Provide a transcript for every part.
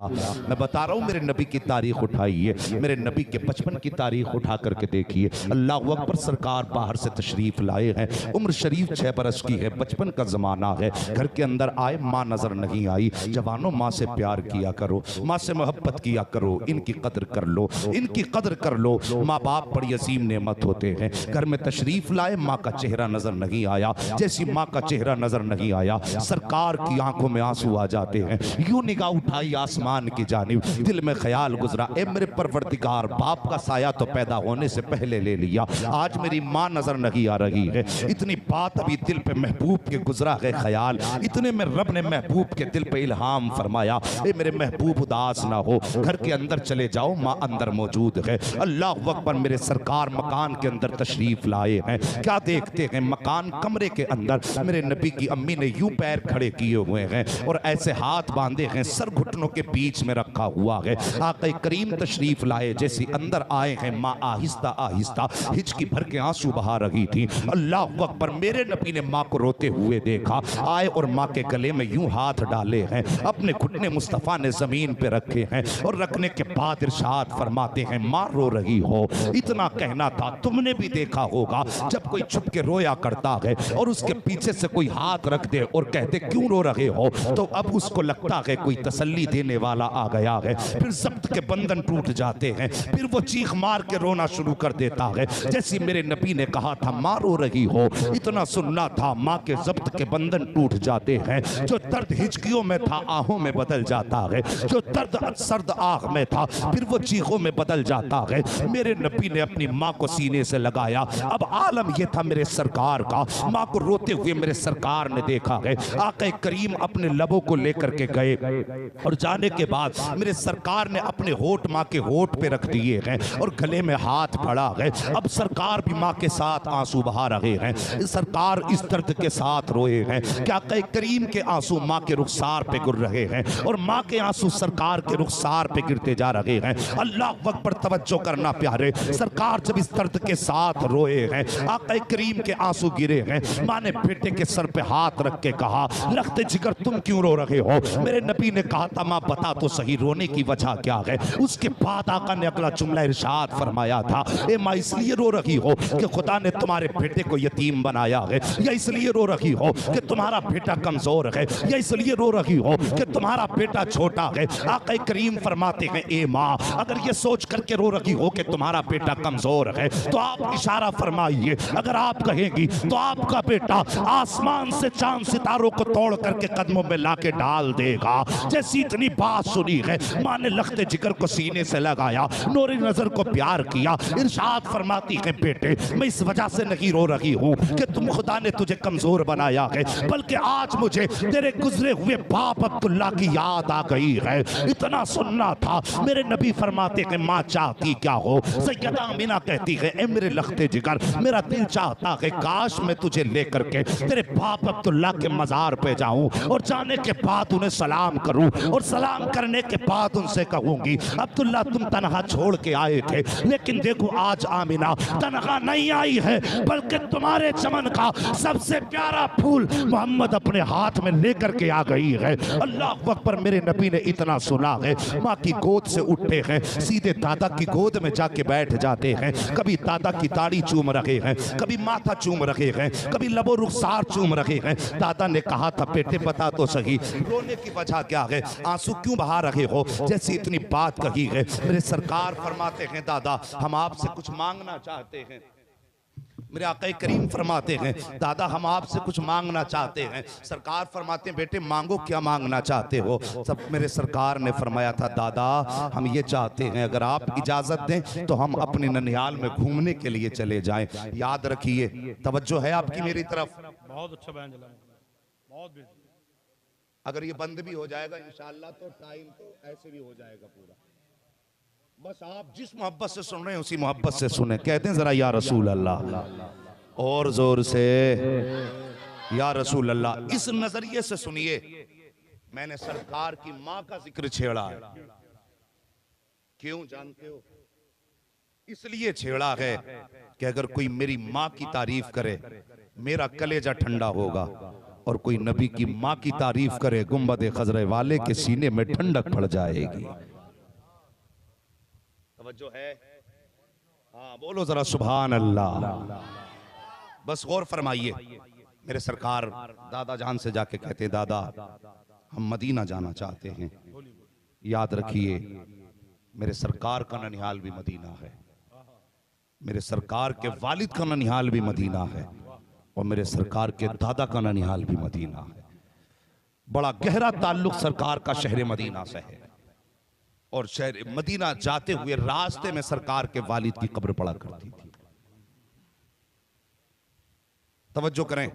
मैं बता रहा हूँ, मेरे नबी की तारीख उठाइए, मेरे नबी के बचपन की तारीख उठा करके देखिए। अल्लाह अकबर, सरकार बाहर से तशरीफ लाए हैं, उम्र शरीफ 6 बरस की है, बचपन का जमाना है। घर के अंदर आए, माँ नजर नहीं आई। जवानों, माँ से प्यार किया करो, माँ से मोहब्बत किया करो, इनकी कदर कर लो, इनकी कदर कर लो। माँ बाप बड़ी अजीम नेमत होते हैं। घर में तशरीफ लाए, माँ का चेहरा नजर नहीं आया। जैसी माँ का चेहरा नजर नहीं आया, सरकार की आंखों में आंसू आ जाते हैं। यूं निगाह उठाई आसमान की जानिब, दिल में ख्याल गुजरा, ए मेरे परवरदिगार, बाप का साया तो पैदा होने से पहले ले लिया, आज मेरी माँ नजर नहीं आ रही है। इतनी बात अभी दिल पे महबूब के गुजरा है ख्याल, इतने में रब ने महबूब के दिल पे इल्हाम फरमाया, ए मेरे महबूब उदास ना हो, घर के अंदर चले जाओ, माँ अंदर मौजूद है। अल्लाह अकबर, मेरे सरकार मकान के अंदर तशरीफ लाए हैं। क्या देखते हैं, मकान कमरे के अंदर मेरे नबी की अम्मी ने यूं पैर खड़े किए हुए हैं और ऐसे हाथ बांधे हैं, सर घुटनों के बीच में रखा हुआ है। आक़ा करीम तशरीफ लाए, जैसे अंदर आए हैं, माँ आहिस्ता आहिस्ता हिचकी भर के आंसू बहा रही थी। अल्लाह अकबर, मेरे नबी ने माँ को रोते हुए देखा, आए और माँ के गले में यूं हाथ डाले हैं, अपने घुटने मुस्तफ़ा ने जमीन पे रखे हैं और रखने के बाद इरशाद फरमाते हैं, माँ रो रही हो। इतना कहना था, तुमने भी देखा होगा जब कोई छुप के रोया करता है और उसके पीछे से कोई हाथ रख दे और कहते क्यों रो रहे हो, तो अब उसको लगता है कोई तसल्ली देने वाला आ गया है। फिर जब्त के बंधन टूट जाते हैं, फिर वो चीख मार के रोना शुरू कर देता है। जैसे मेरे नबी ने कहा था, माँ रो रही हो, इतना सुनना था, माँ के जब्त के बंधन टूट जाते हैं। जो दर्द हिचकियों में था आहों में बदल जाता है, जो दर्द सर्द आह में था फिर वो चीखों में बदल जाता है। मेरे नबी ने अपनी माँ को सीने से लगाया। अब आलम यह था मेरे सरकार का, माँ को रोते हुए मेरे सरकार ने देखा है। आक़ा करीम अपने लबों को लेकर के गए और जाने के बाद मेरे सरकार ने अपने होठ माँ के होठ पे रख दिए हैं और गले में हाथ पड़ा है। अब सरकार भी माँ के साथ आंसू बहा रहे हैं, सरकार इस दर्द के साथ रोए हैं। क्या करीम के आंसू माँ के रुखसार पे गिर रहे हैं और माँ के आंसू सरकार के रुखसार पे गिरते जा रहे हैं। अल्लाह अकबर, तवज्जो करना प्यारे, सरकार जब इस दर्द के साथ रोए हैं, आक़ा करीम के आंसू गिरे हैं, माँ ने बेटे के सर पे हाथ रख के कहा, लख्ते जिगर तुम क्यों रो रहे हो। मेरे नबी ने कहा था, माँ बता तो सही रोने की वजह क्या है। उसके बाद आका ने अगला जुमला इरशाद फरमाया था, ए माँ इसलिए रो रही हो कि खुदा ने तुम्हारे बेटे को यतीम बनाया है, या इसलिए रो रही हो कि तुम्हारा बेटा कमजोर है, या इसलिए रो रही हो कि तुम्हारा बेटा छोटा है। आका करीम फरमाते हैं, ए माँ अगर ये सोच करके रो रही हो कि तुम्हारा बेटा कमजोर है तो आप इशारा फरमाइए, अगर आप कहेंगी तो आपका बेटा आसमान से चांद सितारों को तोड़ करके कदमों में लाके डाल देगा। जैसी इतनी बात सुनी है, माँ ने लख्ते जिगर को सीने से लगाया, नूरी नजर को प्यार किया, इरशाद फरमाती है, बेटे मैं इस वजह से नहीं रो रही हूँ कि तुम खुदा ने तुझे कमजोर बनाया है, बल्कि आज मुझे तेरे गुजरे हुए बाप अब्दुल्ला की याद आ गई है। इतना सुनना था। मेरे नबी फरमाते हैं, माँ चाहती क्या हो। सैयदा आमिना कहती है, ए मेरे लख्ते जिगर, मेरा दिल चाहता है काश मैं तुझे लेकर के तेरे बाप अब्दुल्ला के मजार पे जाऊं और जाने के बाद उन्हें सलाम करूं और सलाम करने के बाद उनसे कहूंगी, अब्दुल्ला तुम तनहा छोड़ के आए थे, लेकिन देखो आज आमिना तनहा नहीं आई है, बल्कि तुम्हारे चमन का सबसे प्यारा फूल मोहम्मद अपने हाथ में लेकर के आ गई है। अल्लाह अकबर, मेरे नबी ने इतना सुना है, माँ की गोद से उठते हैं, सीधे दादा की गोद में जाके बैठ जाते हैं। कभी दादा की ताड़ी चूम रहे हैं, कभी माथा चूम रहे हैं, कभी लबो रुखसार चूम रहे हैं। दादा ने कहा था, बेटे बता तो सही रोने की वजह क्या है, आंसू क्यों बहा रहे हो। जैसी इतनी बात कही है, मेरे सरकार फरमाते हैं, दादा हम आपसे कुछ मांगना चाहते हैं। मेरे आका करीम फरमाते हैं, दादा हम आपसे कुछ मांगना चाहते हैं। सरकार फरमाते हैं, बेटे मांगो, क्या मांगना चाहते हो। सब मेरे सरकार ने फरमाया था, दादा हम ये चाहते हैं अगर आप इजाजत दें तो हम अपने ननिहाल में घूमने के लिए चले जाएं। याद रखिए, तवज्जो है आपकी मेरी तरफ। बहुत अच्छा बयान चला, बहुत। अगर ये बंद भी हो जाएगा इंशाअल्लाह तो टाइम तो ऐसे भी हो जाएगा पूरा। बस आप जिस मोहब्बत से सुन रहे हैं उसी मोहब्बत से सुने। कहते हैं जरा या रसूल अल्लाह, और जोर से या रसूल अल्लाह। इस नजरिए से सुनिए, मैंने सरकार की माँ का जिक्र छेड़ा है। क्यों जानते हो? इसलिए छेड़ा है कि अगर कोई मेरी माँ की तारीफ करे मेरा कलेजा ठंडा होगा और कोई नबी की माँ की तारीफ करे, गुंबद खजरे वाले के सीने में ठंडक पड़ जाएगी। तवज्जो है? हाँ बोलो जरा सुभान अल्लाह। बस गौर फरमाइए, मेरे सरकार दादा जान से जाके कहते, दादा हम मदीना जाना चाहते हैं। याद रखिए, मेरे सरकार का ननिहाल भी मदीना है, मेरे सरकार के वालिद का ननिहाल भी मदीना है, और मेरे सरकार के दादा का ननिहाल भी मदीना है। बड़ा गहरा ताल्लुक सरकार का शहर मदीना से है। और शहर मदीना जाते हुए रास्ते में सरकार के वालिद की कब्र पड़ा करती थी। तवज्जो करें,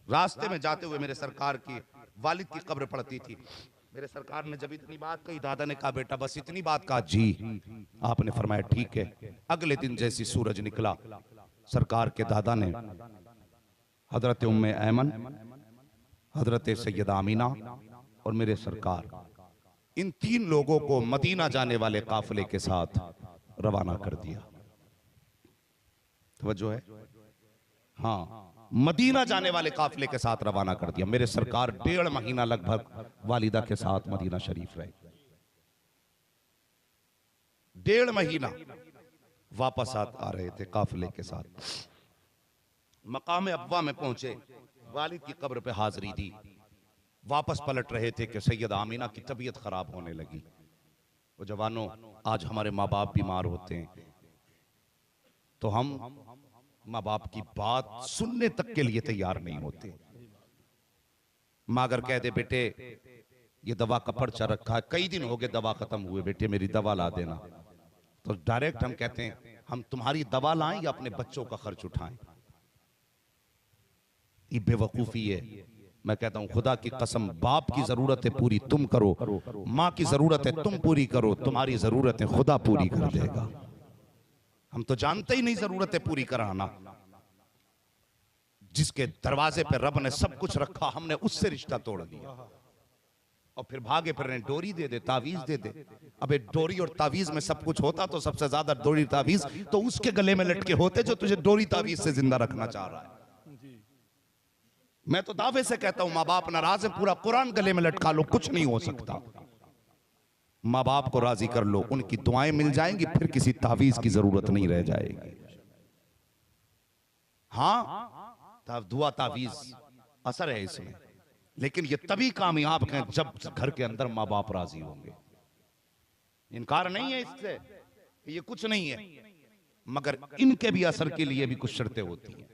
रास्ते में जाते हुए मेरे सरकार की वालिद की कब्र पड़ती थी। मेरे सरकार ने जब इतनी बात कही, दादा ने कहा बेटा बस इतनी बात कहा? जी। आपने फरमाया ठीक है। अगले दिन जैसी सूरज निकला, सरकार के दादा ने हजरत उम्मे ऐमन, हजरत सैयदा आमीना और मेरे सरकार, इन तीन लोगों को मदीना जाने वाले काफिले के साथ रवाना कर दिया। तवज्जो है? हाँ, मदीना जाने वाले काफिले के साथ रवाना कर दिया। मेरे सरकार 1.5 महीना लगभग वालिदा के साथ मदीना शरीफ रहे। 1.5 महीना वापस आ रहे थे काफिले के साथ। मकाम अब्वा में पहुंचे, वालिद की कब्र पे हाजिरी दी। वापस पलट रहे थे कि सैयद आमीना की तबीयत खराब होने लगी। वो जवानों, आज हमारे माँ बाप बीमार होते हैं तो हम माँ बाप की बात सुनने तक के लिए तैयार नहीं होते। माँ अगर कह दे बेटे ये दवा का पर्चा रखा है, कई दिन हो गए दवा खत्म हुए, बेटे मेरी दवा ला देना, तो डायरेक्ट हम कहते हैं हम तुम्हारी दवा लाएं या अपने बच्चों का खर्च उठाएं। ये बेवकूफी है। मैं कहता हूं खुदा की कसम, बाप की जरूरत है पूरी तुम करो, माँ की जरूरत है तुम पूरी करो, तुम्हारी जरूरत है खुदा पूरी कर देगा। हम तो जानते ही नहीं जरूरत है पूरी कराना। जिसके दरवाजे पे रब ने सब कुछ रखा, हमने उससे रिश्ता तोड़ दिया और फिर भागे फिर डोरी दे दे, तावीज दे दे। अबे डोरी और तावीज में सब कुछ होता तो सबसे ज्यादा डोरी तावीज तो उसके गले में लटके होते जो तुझे डोरी तावीज से जिंदा रखना चाह रहा है। मैं तो दावे से कहता हूं माँ बाप नाराज है, पूरा कुरान गले में लटका लो, कुछ नहीं हो सकता। माँ बाप को राजी कर लो, उनकी दुआएं मिल जाएंगी, फिर किसी तावीज की जरूरत नहीं रह जाएगी। हाँ, दुआ तावीज असर है इसमें, लेकिन ये तभी कामयाब हैं जब घर के अंदर माँ बाप राजी होंगे। इनकार नहीं है इससे, ये कुछ नहीं है, मगर इनके भी असर के लिए भी कुछ शर्तें होती हैं।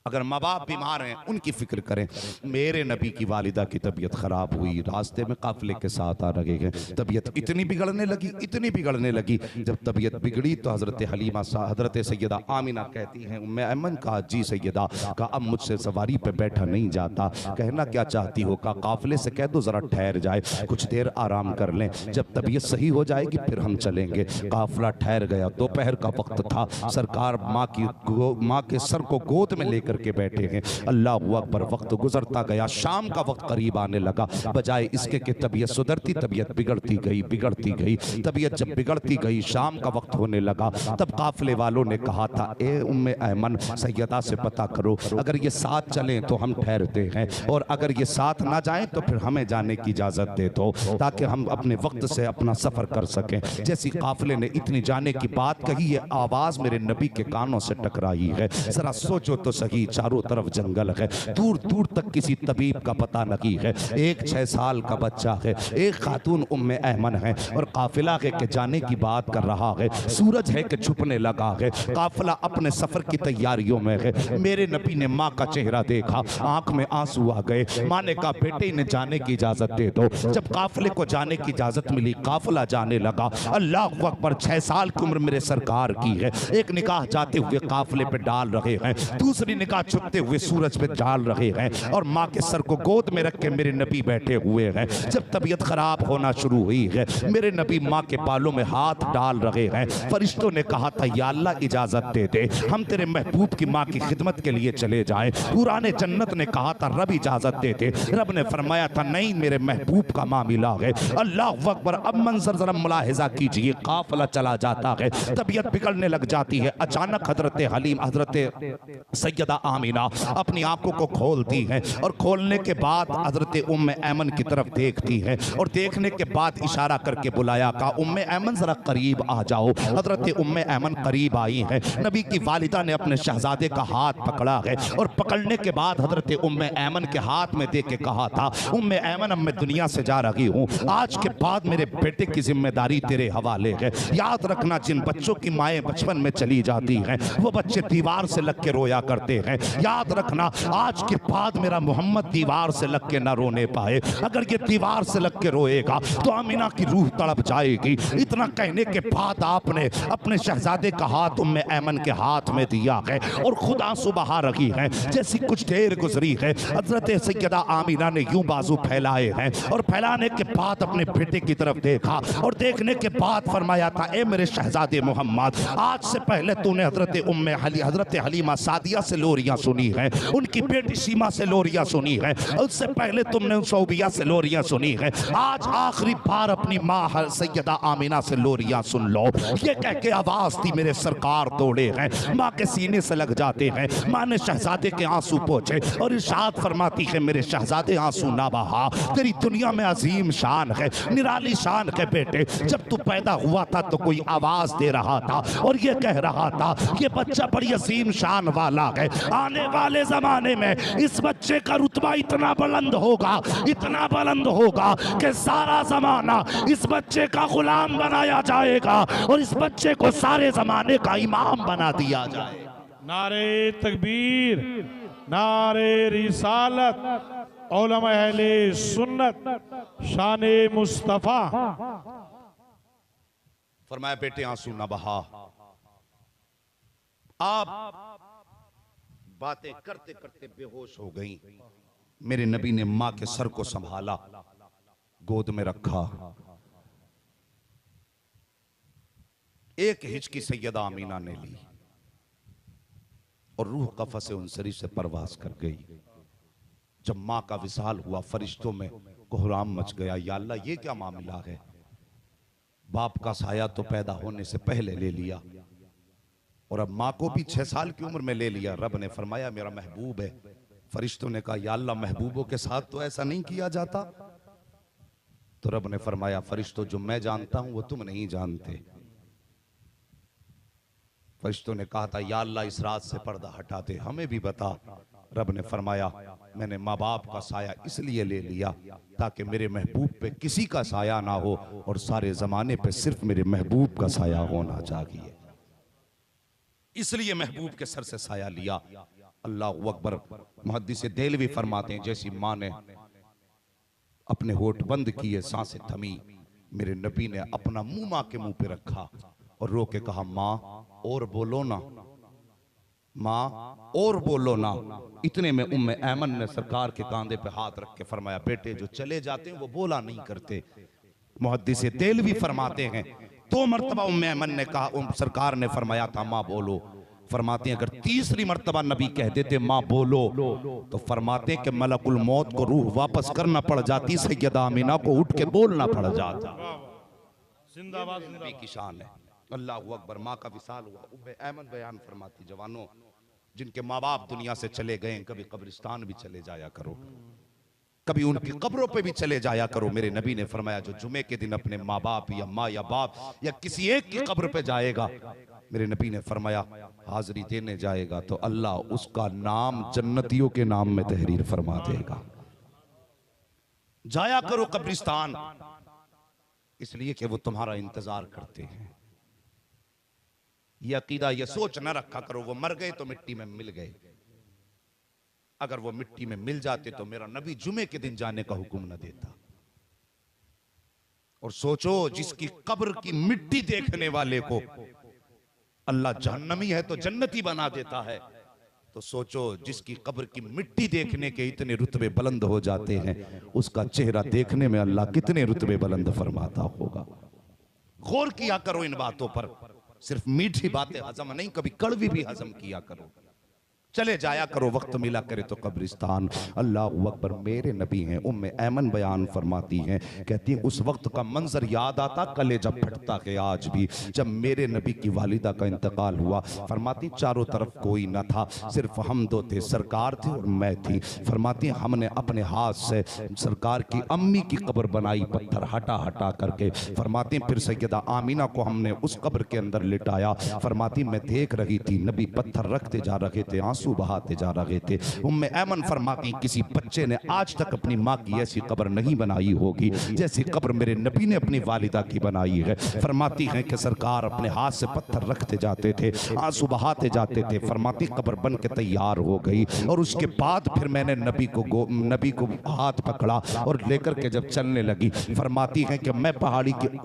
अगर माँ बाप बीमार हैं उनकी फिक्र करें। मेरे नबी की वालिदा की तबीयत खराब हुई, रास्ते में काफिले के साथ आ रहे हैं, तबीयत इतनी बिगड़ने लगी, इतनी बिगड़ने लगी। जब तबीयत बिगड़ी तो हजरत हलीमा हजरत सैयदा आमीना कहती हैं, उम्मे ऐमन कहा जी सैयदा, का अब मुझसे सवारी पे बैठा नहीं जाता, कहना क्या चाहती हो? का काफिले से कह दो जरा ठहर जाए, कुछ देर आराम कर लें, जब तबीयत सही हो जाएगी फिर हम चलेंगे। काफिला ठहर गया। दोपहर का वक्त था, सरकार माँ के सर को गोद में लेकर के बैठे हैं। अल्लाह अकबर। वक्त गुजरता गया, शाम का वक्त करीब आने लगा। बजाय इसके कि तबीयत सुधरती, तबीयत बिगड़ती गई, बिगड़ती गई। तबीयत जब बिगड़ती गई, शाम का वक्त होने लगा, तब काफिले वालों ने कहा था, ए उम्मे ऐमन, सैयदा से पता करो, अगर ये साथ चलें तो हम ठहरते हैं, और अगर ये साथ ना जाएं तो फिर हमें जाने की इजाजत दे दो, ताकि हम अपने वक्त से अपना सफर कर सकें। जैसी काफिले ने इतनी जाने की बात कही, ये आवाज मेरे नबी के कानों से टकराई है। जरा सोचो तो सही, चारों तरफ जंगल है, दूर दूर तक किसी तबीब का पता नहीं है, एक 6 साल का बच्चा है, एक खातून उम्मे ऐमन है, और काफिला है कि जाने की बात कर रहा है, सूरज है कि छुपने लगा है, काफिला अपने सफर की तैयारियों में है। मेरे नबी ने माँ का चेहरा देखा, आंख में आंसू आ गए। माँ ने कहा, बेटे इन्हें जाने की इजाजत दे दो। जब काफिले को जाने की इजाजत मिली, काफिला जाने लगा। अल्लाह अकबर। 6 साल की उम्र मेरे सरकार की है। एक निगाह जाते हुए काफिले पे डाल रहे हैं, दूसरी निगाह छुपते हुए सूरज पे डाल रहे हैं, और माँ के सर को गोद में रख के मेरे नबी बैठे हुए हैं। जब तबीयत खराब होना शुरू हुई है, मेरे नबी माँ के बालों में हाथ डाल रहे हैं। फरिश्तों ने कहा था, या अल्लाह इजाजत दे दे, हम तेरे महबूब की माँ की खिदमत के लिए चले जाएं। कुरान जन्नत ने कहा था, रब इजाजत दे दे। रब ने फरमाया था, नहीं, मेरे महबूब का मामला है। अल्लाह अकबर। अब मंजर जरा मुलाहिजा कीजिए, काफिला चला जाता है, तबीयत बिगड़ने लग जाती है। अचानक हजरत हलीम, हजरत सैयदा आमीना अपनी आंखों को खोलती है और खोलने के बाद हजरत उम्मे ऐमन की तरफ देखती है और देखने के बाद इशारा करके बुलाया, कहा उम्मे ऐमन जरा करीब आ जाओ। हजरत उम्मे ऐमन करीब आई है। नबी की वालिदा ने अपने शहजादे का हाथ पकड़ा है और पकड़ने के बाद हजरत उम्मे ऐमन के हाथ में दे के कहा था, उम्मे ऐमन अब मैं दुनिया से जा रही हूँ, आज के बाद मेरे बेटे की जिम्मेदारी तेरे हवाले है। याद रखना, जिन बच्चों की माएँ बचपन में चली जाती हैं वो बच्चे दीवार से लग के रोया करते हैं। याद रखना, आज के बाद मेरा मोहम्मद दीवार से लग के ना रोने पाए। अगर ये दीवार से लग के रोएगा तो आमीना की रूह तड़प जाएगी। इतना कहने के बाद आपने अपने शहजादे का हाथ उम्मे ऐमन के हाथ में दिया है और खुद आंसू बहा रही है। जैसी कुछ देर गुजरी है, हजरत सैयदा आमीना ने यूं बाजू फैलाए हैं और फैलाने के बाद अपने बेटे की तरफ देखा और देखने के बाद फरमाया था, ए मेरे शहजादे मोहम्मद, आज से पहले तूने हजरत हलीमा सादिया से लोरियां सुनी है, उनकी बेटी सीमा से लोरियां सुनी है, उससे पहले तुमने सौबिया से लोरियां सुनी है। आज आखिरी बार अपनी माँ सैयदा आमीना से लोरियां सुन लो। ये कह के आवाज थी, मेरे सरकार दौड़े हैं, माँ के सीने से लग जाते हैं। माँ ने शहजादे के आंसू पोंछे और इरशाद फरमाती है, मेरे शहजादे आंसू ना बहा, तेरी दुनिया में अजीम शान है, निराली शान है बेटे। जब तू पैदा हुआ था तो कोई आवाज दे रहा था और ये कह रहा था, ये बच्चा बड़ी अजीम शान वाला है, आने वाले जमाने में इस बच्चे का रुतबा इतना बुलंद होगा कि सारा जमाना इस बच्चे का गुलाम बनाया जाएगा और इस बच्चे को सारे जमाने का इमाम बना दिया जाएगा। नारे तकबीर, नारे रिसालत, उलमा अहले सुन्नत, शाने मुस्तफा। फरमाया, बेटे आंसू ना बहा। आप बातें करते करते बेहोश हो गई। मेरे नबी ने मां के सर को संभाला, गोद में रखा, एक हिचकी सैयदा आमीना ने ली और रूह कफ़स उनसरी से परवास कर गई। जब मां का विसाल हुआ, फरिश्तों में कोहराम मच गया। या अल्लाह, ये क्या मामला है? बाप का साया तो पैदा होने से पहले ले लिया और अब माँ को भी 6 साल की उम्र में ले लिया। रब ने फरमाया, मेरा महबूब है। फरिश्तों ने कहा, या अल्लाह, महबूबों के साथ तो ऐसा नहीं किया जाता। तो रब ने फरमाया, फरिश्तों, जो मैं जानता हूं वो तुम नहीं जानते। फरिश्तों ने कहा था, या अल्लाह, इस रात से पर्दा हटा दे, हमें भी बता। रब ने फरमाया, मैंने माँ बाप का साया इसलिए ले लिया ताकि मेरे महबूब पे किसी का साया ना हो और सारे जमाने पे सिर्फ मेरे महबूब का साया होना चाहिए, इसलिए महबूब के सर से साया लिया। अल्लाह अकबर। मुहद्दिस देलवी फरमाते हैं, जैसी माँ ने अपने होठ बंद किए, सांसें थमी, मेरे नबी ने अपना मुंह माँ के मुंह पे रखा और रो के कहा, माँ और बोलो ना, माँ और बोलो ना। इतने में उम्मे ऐमन ने सरकार के कांधे पे हाथ रख के फरमाया, बेटे जो चले जाते हैं वो बोला नहीं करते। मुहद्दिस देलवी फरमाते हैं, 2 मरतबा उम्मे ऐमन ने कहा, सरकार ने फरमाया था माँ बोलो। फरमाते हैं, अगर तीसरी मरतबा नबी कह देते माँ बोलो तो फरमाते हैं कि मलकुल मौत को रूह वापस करना पड़ जाती, सैयदा आमीना को उठ के बोलना पड़ जाता। जिंदाबाद, नबी की शान है। अल्लाह अकबर। माँ का विसाल हुआ। उम्मे ऐमन बयान फरमाती, जवानों, जिनके माँ बाप दुनिया से चले गए, कभी कब्रिस्तान भी चले जाया करो, कभी उनकी कब्रों पे भी चले जाया करो। मेरे नबी ने फरमाया, जो जुमे के दिन अपने माँ बाप या माँ या बाप या किसी एक की कब्र पे जाएगा, मेरे नबी ने फरमाया हाजिरी देने जाएगा तो अल्लाह उसका नाम जन्नतियों के नाम में तहरीर फरमा देगा। जाया करो कब्रिस्तान, इसलिए कि वो तुम्हारा इंतजार करते हैं। ये अकीदा, ये सोच न रखा करो वो मर गए तो मिट्टी में मिल गए। अगर वो मिट्टी में मिल जाते तो मेरा नबी जुमे के दिन जाने का हुक्म न देता। और सोचो, जिसकी कब्र की मिट्टी देखने वाले को अल्लाह जहन्नमी है तो जन्नती बना देता है, तो सोचो जिसकी कब्र की मिट्टी देखने के इतने रुतबे बुलंद हो जाते हैं, उसका चेहरा देखने में अल्लाह कितने रुतबे बुलंद फरमाता होगा। गौर किया करो इन बातों पर। सिर्फ मीठी बातें हजम नहीं, कभी कड़वी भी हजम किया करो। चले जाया करो वक्त मिला करे तो कब्रिस्तान। अल्लाह अकबर। मेरे नबी हैं, उम्मे ऐमन बयान फरमाती हैं, कहती हैं उस वक्त का मंजर याद आता, कलेजा फटता है आज भी, जब मेरे नबी की वालिदा का इंतकाल हुआ। फरमाती चारों तरफ कोई न था, सिर्फ हम दो थे, सरकार थे और मैं थी। फरमाती हमने अपने हाथ से सरकार की अम्मी की कब्र बनाई, पत्थर हटा हटा करके। फरमाती फिर सैयदा आमीना को हमने उस कब्र के अंदर लिटाया। फरमाती मैं देख रही थी नबी पत्थर रखते जा रहे थे, आंसू बहाते जा रहे थे। उम्मे ऐमन फरमाती किसी बच्चे ने आज तक अपनी माँ की ऐसी कब्र नहीं बनाई होगी जैसी कब्र मेरे नबी ने अपनी वालिदा की बनाई है। फरमाती हैं कि सरकार अपने हाथ से पत्थर रखते जाते थे, आंसू बहाते जाते थे। फरमाती कब्र बन के तैयार हो गई और उसके बाद फिर मैंने नबी को हाथ पकड़ा और लेकर के जब चलने लगी, फरमाती हैं कि मैं पहाड़ी के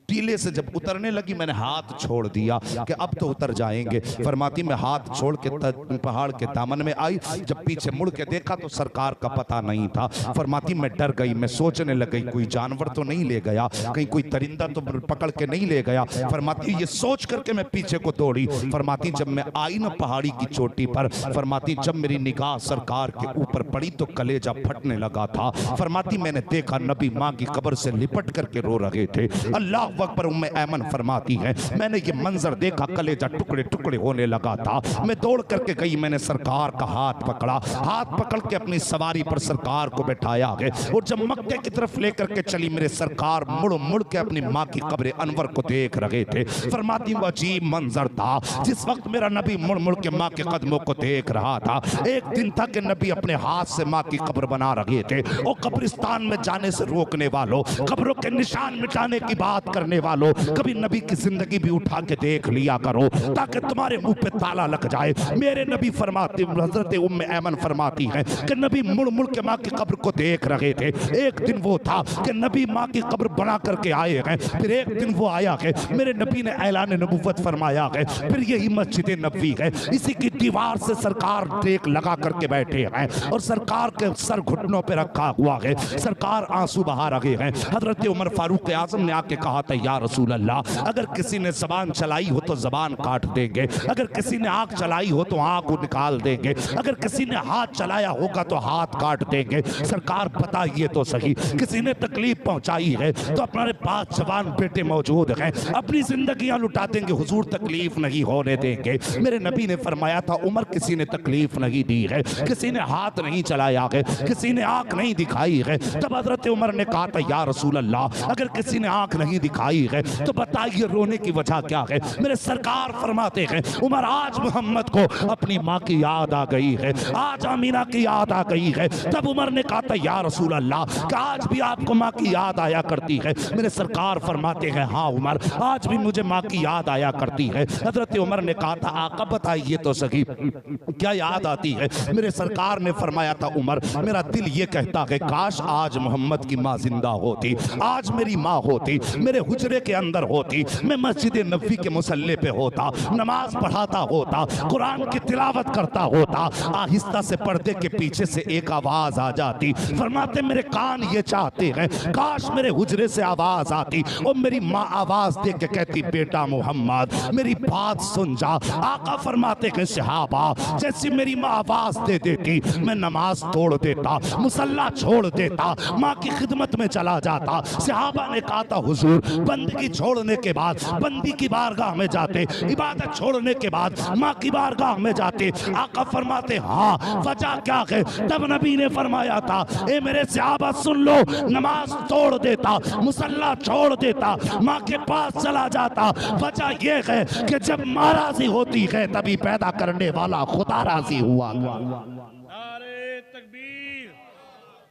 टीले से जब उतरने लगी मैंने हाथ छोड़ दिया कि अब तो उतर जाएंगे। फरमाती मैं हाथ छोड़ के पहाड़ के दामन में आई, जब पीछे मुड़ के देखा तो सरकार का पता नहीं था। फरमाती मैं डर गई, मैं सोचने लग गई कोई जानवर तो नहीं ले गया, कहीं कोई परिंदा तो पकड़ के नहीं ले गया। फरमाती ये सोच करके मैं पीछे को दौड़ी। फरमाती जब मैं आई ना पहाड़ी की चोटी पर, फरमाती जब मेरी निगाह सरकार के ऊपर पड़ी तो कलेजा फटने लगा था। फरमाती मैंने देखा नबी माँ की कब्र से लिपट करके रो रहे थे। अल्लाह अकबर। उम्मे ऐमन फरमाती है मैंने ये मंजर देखा, कलेजा टुकड़े टुकड़े होने लगा था। मैं दौड़ करके गई, मैंने सरकार का हाथ पकड़ा, हाथ पकड़ के अपनी सवारी पर सरकार को बैठाया है और जब मक्के की तरफ लेकर के चली मेरे सरकार मुड़ मुड़ के अपनी माँ की कब्र अनवर को देख रहे थे। फरमाती वो अजीब मंजर था जिस वक्त मेरा नबी मुड़ मुड़ के माँ के कदमों को देख रहा था। एक दिन था कि नबी अपने हाथ से माँ की कब्र बना रहे थे और कब्रिस्तान में जाने से रोकने वालों, कब्रों के निशान मिटाने की बात करने वालों, कभी नबी की जिंदगी भी उठा के देख लिया करो ताकि तुम्हारे मुंह पे ताला लग जाए। मेरे नबी फरमाते, हजरत उम्मे ऐमन फरमाती है कि नबी मुड़ मुड़ के माँ की कब्र को देख रहे थे। एक दिन वो था कि नबी माँ की कब्र बना करके आए हैं, फिर एक दिन वो आया है मेरे नबी ने ऐलान नबुव्वत फरमाया है, फिर यही मस्जिद नबवी है, इसी की दीवार से सरकार टेक लगा करके बैठे हैं और सरकार के सर घुटनों पे रखा हुआ है, सरकार आंसू बहा रहे हैं। हजरत उमर फारूक आजम ने आके कहा था या रसूल अल्लाह, अगर किसी ने जबान चलाई हो तो जबान काट देंगे, अगर किसी ने आंख चलाई हो तो आंख को निकाल देंगे, अगर किसी ने हाथ चलाया होगा तो हाथ काट देंगे। सरकार बताइए तो सही, किसी ने तकलीफ पहुंचाई है तो अपने पास जवान बेटे मौजूद हैं, अपनी जिंदगियां लुटा देंगे, हुजूर तकलीफ नहीं होने देंगे। मेरे नबी ने फरमाया था उमर किसी ने तकलीफ नहीं दी है, किसी ने हाथ नहीं चलाया है, किसी ने आंख नहीं दिखाई है। तब हजरत उमर ने कहा था या रसूल अल्लाह, अगर किसी ने आंख नहीं दिखाई है तो बताइए रोने की वजह क्या है। मेरे सरकार फरमाते हैं उमर आज मोहम्मद को अपनी माँ की याद आ गई है, आज आमीना की याद आ गई है। तब उमर ने कहा था या रसूल अल्लाह, कि आज भी आपको माँ की याद आया करती है। मेरे सरकार फरमाते हैं हाँ उमर, आज भी मुझे माँ की याद आया करती है। हजरत उमर ने कहा था आका बताइए तो सही क्या याद आती है। मेरे सरकार ने फरमाया था उमर, मेरा दिल ये कहता है काश आज मोहम्मद की माँ जिंदा होती, आज मेरी माँ होती, मेरे हुजरे के अंदर होती, मैं मस्जिद नबवी के मुसल्ले पे होता, नमाज पढ़ाता होता, कुरान की तिलावत करता होता। आहिस्ता से पर्दे के पीछे से एक आवाज आ जाती, फरमाते मेरे कान ये चाहते हैं काश मेरे हुजरे से आवाज आती और मेरी माँ आवाज दे के कहती बेटा मोहम्मद मेरी बात सुन जा। आका फरमाते हैं सहाबा जैसी मेरी माँ आवाज दे देती मैं नमाज तोड़ देता, मुसल्ला छोड़ देता, माँ की खिदमत में चला जाता। सहाबा ने कहा था हुजूर बंदगी छोड़ने के बाद बंदी की बारगाह में जाते, इबादत छोड़ने के बाद माँ की बारगाह में जाते। आका फरमाते हाँ वजह क्या है। तब नबी ने फरमाया था ए मेरे सहाबा सुन लो, नमाज तोड़ देता, मुसल्ला छोड़ देता, माँ के पास चला जाता। वजह यह है कि जब माँ राजी होती है तभी पैदा करने वाला खुदा राजी हुआ। नारे तकबीर,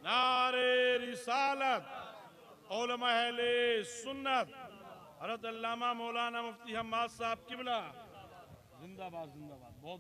नारे रिसालत, उलमा अहले सुन्नत, हज़रत अल्लामा मौलाना मुफ्ती हम्माद साहब किबला जिंदाबाद जिंदाबाद। बहुत